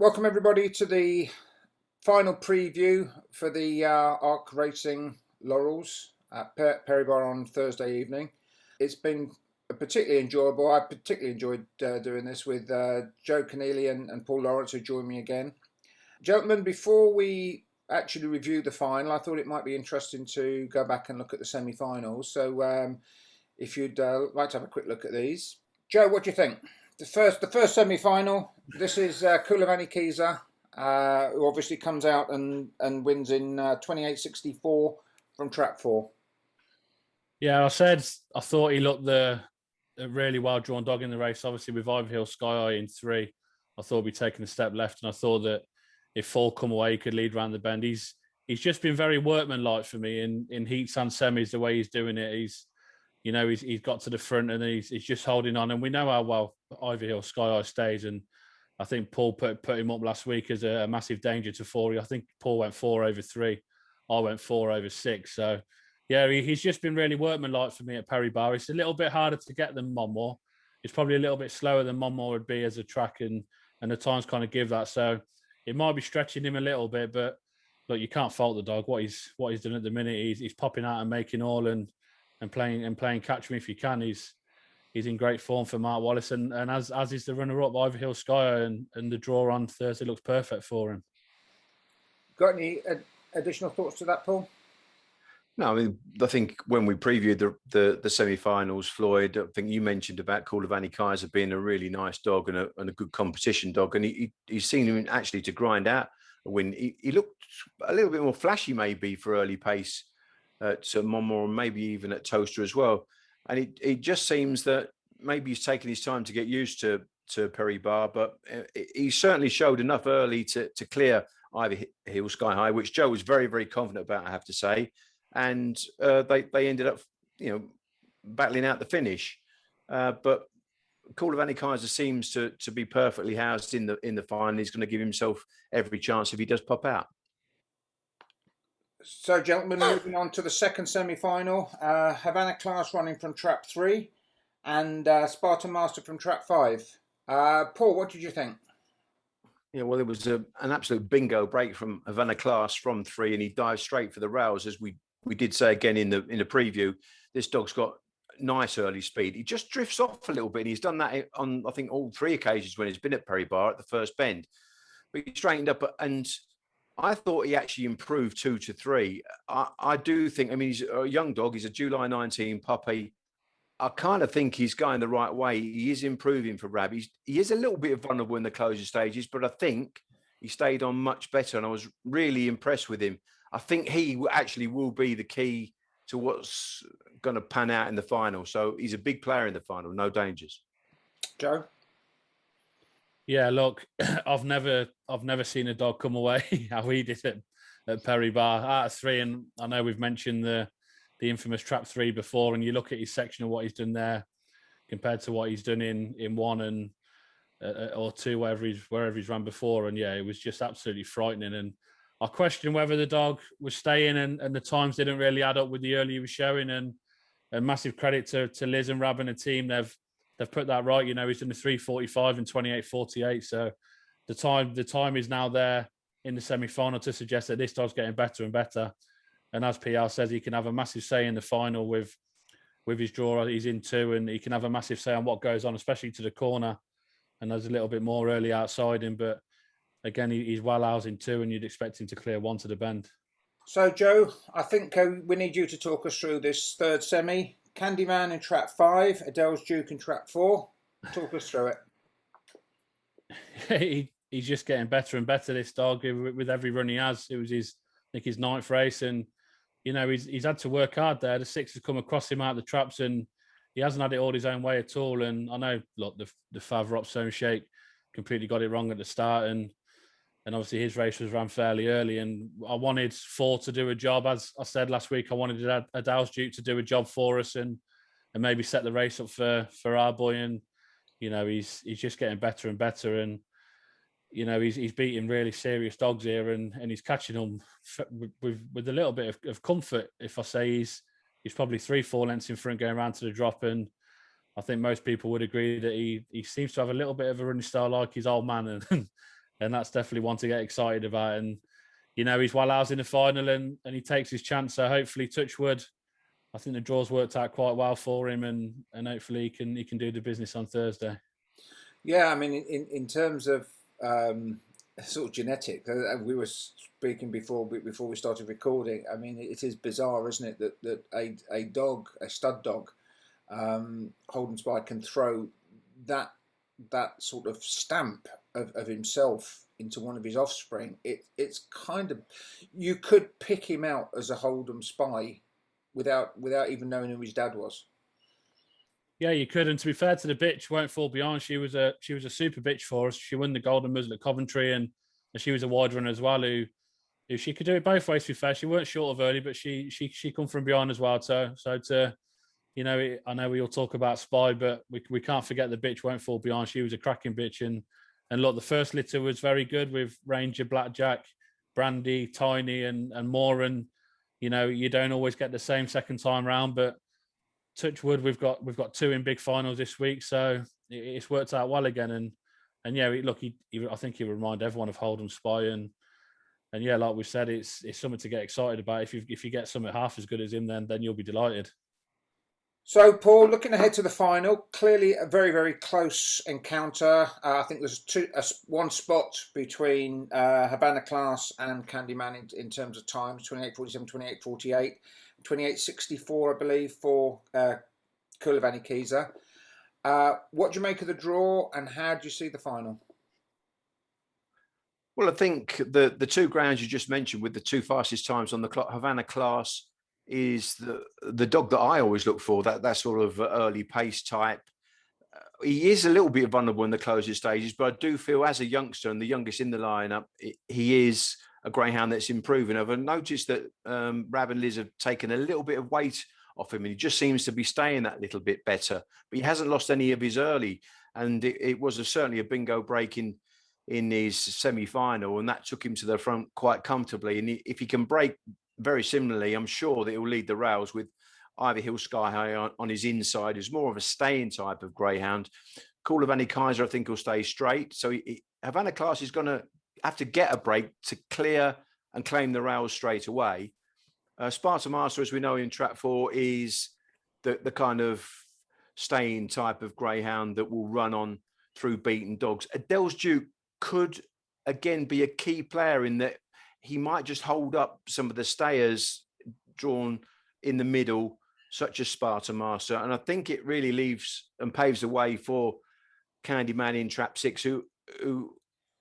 Welcome everybody to the final preview for the Arc Racing Laurels at Perry Bar on Thursday evening. It's been particularly enjoyable. I particularly enjoyed doing this with Joe Keneally and Paul Lawrence, who joined me again. Gentlemen, before we actually review the final, I thought it might be interesting to go back and look at the semi-finals. So if you'd like to have a quick look at these. Joe, what do you think? The first semi-final. This is Kulavani Kiza, who obviously comes out and wins in 28.64 from track 4. Yeah, I thought he looked a really well drawn dog in the race. Obviously, with Ivy Hill Sky Eye in 3, I thought he'd be taking a step left, and I thought that if Fall come away, he could lead around the bend. He's just been very workmanlike for me in heats and semis. The way he's doing it, he's got to the front and he's just holding on. And we know how well Ivy Hill Sky Eye stays. And I think Paul put him up last week as a massive danger to 4. I think Paul went 4 over 3. I went 4 over 6. So, yeah, he's just been really workmanlike for me at Perry Bar. It's a little bit harder to get than Monmore. It's probably a little bit slower than Monmore would be as a track, and the times kind of give that. So it might be stretching him a little bit, but look, you can't fault the dog. What he's doing at the minute, he's popping out and making all and playing catch me if you can. He's in great form for Mark Wallace, and as is the runner up Ivy Hill Sky, and the draw on Thursday looks perfect for him. Got any additional thoughts to that, Paul? No, I mean, I think when we previewed the semi-finals, Floyd, I think you mentioned about Kulavani Kaiser being a really nice dog and a good competition dog, and he's seen him actually to grind out a win. He looked a little bit more flashy maybe for early pace at Monmore and maybe even at Toaster as well. And it just seems that maybe he's taken his time to get used to Perry Bar, but he certainly showed enough early to clear Ivy Hill Sky High, which Joe was very, very confident about, I have to say. And they ended up, battling out the finish. But Kulavani Kaiser seems to be perfectly housed in the final. He's going to give himself every chance if he does pop out. So, gentlemen, moving on to the second semi-final. Havana Class running from trap 3 and Spartan Master from trap 5. Paul, what did you think? Yeah, well, it was an absolute bingo break from Havana Class from 3, and he dived straight for the rails, as we did say again in the preview. This dog's got nice early speed. He just drifts off a little bit, and he's done that on, I think, all 3 occasions when he's been at Perry Bar at the first bend. But he straightened up, and I thought he actually improved 2 to 3. I do think, I mean, he's a young dog. He's a July 19 puppy. I kind of think he's going the right way. He is improving for Rab. He is a little bit vulnerable in the closing stages, but I think he stayed on much better, and I was really impressed with him. I think he actually will be the key to what's going to pan out in the final. So he's a big player in the final, no dangers. Joe? Yeah, look, I've never seen a dog come away how he did it at Perry Bar out of 3, and I know we've mentioned the infamous trap 3 before, and you look at his section of what he's done there compared to what he's done in 1 and or 2, wherever he's run before, and yeah, it was just absolutely frightening. And I question whether the dog was staying and the times didn't really add up with the early he was showing. And massive credit to Liz and Rab and the team. They've put that right. He's done a 3:45 and 28:48. So the time is now there in the semi-final to suggest that this dog's getting better and better. And as PR says, he can have a massive say in the final with his draw. He's in 2, and he can have a massive say on what goes on, especially to the corner. And there's a little bit more early outside him, but again, he's well housed in 2, and you'd expect him to clear 1 to the bend. So, Joe, I think we need you to talk us through this third semi. Candyman in trap 5, Adele's Duke in trap 4. Talk us through it. He's just getting better and better, this dog, with every run he has. It was his 9th race, and he's had to work hard there. The 6 has come across him out of the traps, and he hasn't had it all his own way at all. And I know, look, the Favre up Stone Shake completely got it wrong at the start, and obviously his race was ran fairly early. And I wanted 4 to do a job, as I said last week. I wanted Adele's Duke to do a job for us and maybe set the race up for our boy. And he's just getting better and better, and he's beating really serious dogs here, and he's catching them with a little bit of comfort. If I say he's probably 3-4 lengths in front going around to the drop, and I think most people would agree that he seems to have a little bit of a running style like his old man, and and that's definitely one to get excited about. And you know, he's well out in the final, and he takes his chance. So hopefully, touch wood, I think the draw's worked out quite well for him, and hopefully he can do the business on Thursday. Yeah, I mean, in terms of sort of genetics, we were speaking before we started recording. I mean, it is bizarre, isn't it, that a dog, a stud dog, Holden Spy, can throw that sort of stamp of himself into one of his offspring. It's kind of, you could pick him out as a Holden Spy without even knowing who his dad was. Yeah, you could. And to be fair to the bitch, won't fall behind. She was a super bitch for us. She won the Golden Muzzle at Coventry, and she was a wide runner as well. Who she could do it both ways. To be fair, she weren't short of early, but she come from behind as well. So to, you know, I know we all talk about Spy, but we can't forget the bitch won't fall behind. She was a cracking bitch, and look, the first litter was very good with Ranger, Blackjack, Brandy, Tiny, and more. And you know, you don't always get the same second time round, but touch wood, we've got two in big finals this week, so it's worked out well again. And yeah, look, I think he will remind everyone of Holden Spy, and yeah, like we said, it's something to get excited about. If you get something half as good as him, then you'll be delighted. So, Paul, looking ahead to the final, clearly a very, very close encounter. I think there's one spot between Havana Class and Candyman in terms of times, 28.47, 28.48, 28.64, I believe, for Kulavani Kiza. What do you make of the draw, and how do you see the final? Well, I think the two grounds you just mentioned with the two fastest times on the clock, Havana Class is the dog that I always look for, that sort of early pace type. He is a little bit vulnerable in the closing stages, but I do feel as a youngster and the youngest in the lineup, he is a greyhound that's improving. I've noticed that Rab and Liz have taken a little bit of weight off him, and he just seems to be staying that little bit better. But he hasn't lost any of his early, and it was certainly a bingo break in his semi-final, and that took him to the front quite comfortably. And if he can break very similarly, I'm sure that he'll lead the rails with Ivy Hill Sky High on his inside, who's more of a staying type of greyhound. Kulavani Kaiser, I think, will stay straight. So Havana Class is going to have to get a break to clear and claim the rails straight away. Sparta Master, as we know in Trap 4, is the kind of staying type of greyhound that will run on through beaten dogs. Adele's Duke could, again, be a key player in that he might just hold up some of the stayers drawn in the middle, such as Sparta Master. And I think it really leaves and paves the way for Candyman in Trap 6, who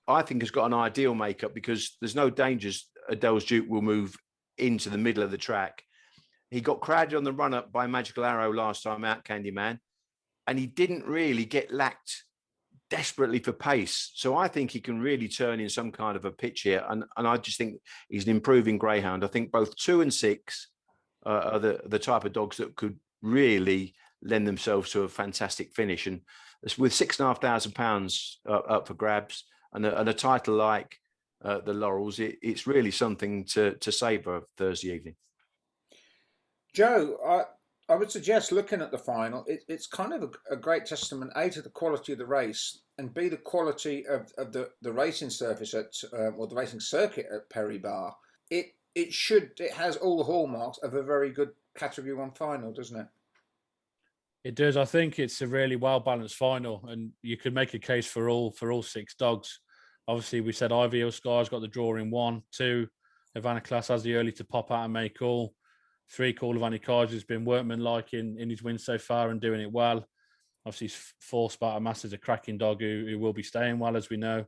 I think has got an ideal makeup, because there's no dangers Adele's Duke will move into the middle of the track. He got crowded on the run-up by Magical Arrow last time out, Candyman, and he didn't really get lacked desperately for pace. So I think he can really turn in some kind of a pitch here. And I just think he's an improving greyhound. I think both 2 and 6 are the type of dogs that could really lend themselves to a fantastic finish. And with £6,500 up for grabs and a title like the Laurels, it's really something to savour Thursday evening. Joe, I would suggest looking at the final. It's kind of a great testament, A, to the quality of the race, and B, the quality of the racing surface or the racing circuit at Perry Bar. It has all the hallmarks of a very good Category 1 final, doesn't it? It does. I think it's a really well balanced final, and you could make a case for all 6 dogs. Obviously, we said Ivy Hill Sky's got the draw in 1, 2. Havana Class has the early to pop out and make all. 3, Kulavani Kaiser's been workmanlike in his wins so far and doing it well. Obviously, 4, Sparta Master's a cracking dog who will be staying well, as we know.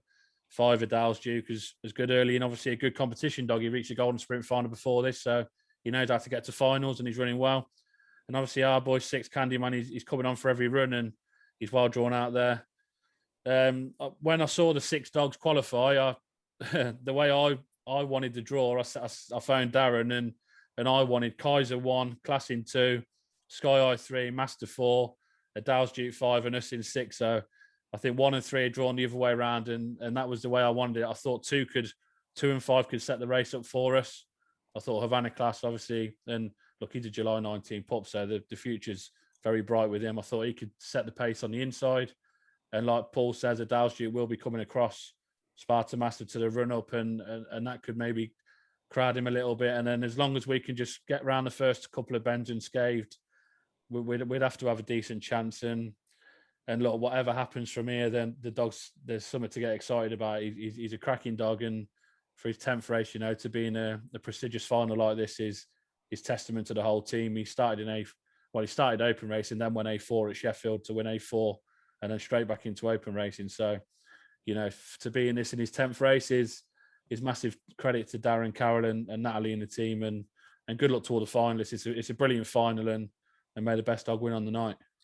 5, Adele's Duke is good early, and obviously a good competition dog. He reached a Golden Sprint final before this, so he knows how to get to finals, and he's running well. And obviously our boy 6, Candyman, he's coming on for every run, and he's well drawn out there. When I saw the 6 dogs qualify, the way I wanted the draw, I phoned Darren and I wanted Kaiser 1, Class in 2, Sky Eye 3, Master 4, Adele's Duke 5, and us in 6. So I think 1 and 3 are drawn the other way around, and that was the way I wanted it. I thought 2 and 5 could set the race up for us. I thought Havana Class, obviously, and look, he's a July 19 pup, so the future's very bright with him. I thought he could set the pace on the inside. And like Paul says, Adele's Duke will be coming across. Sparta Master to the run up, and that could maybe crowd him a little bit. And then as long as we can just get around the first couple of bends unscathed, we'd have to have a decent chance. And look, whatever happens from here, then the dog's, there's something to get excited about. He's a cracking dog, and for his 10th race, to be in a prestigious final like this is testament to the whole team. He started he started open racing, then went A4 at Sheffield to win A4, and then straight back into open racing. So, to be in this in his 10th race is massive credit to Darren, Carroll, and Natalie and the team, and good luck to all the finalists. It's a brilliant final, and may the best dog win on the night.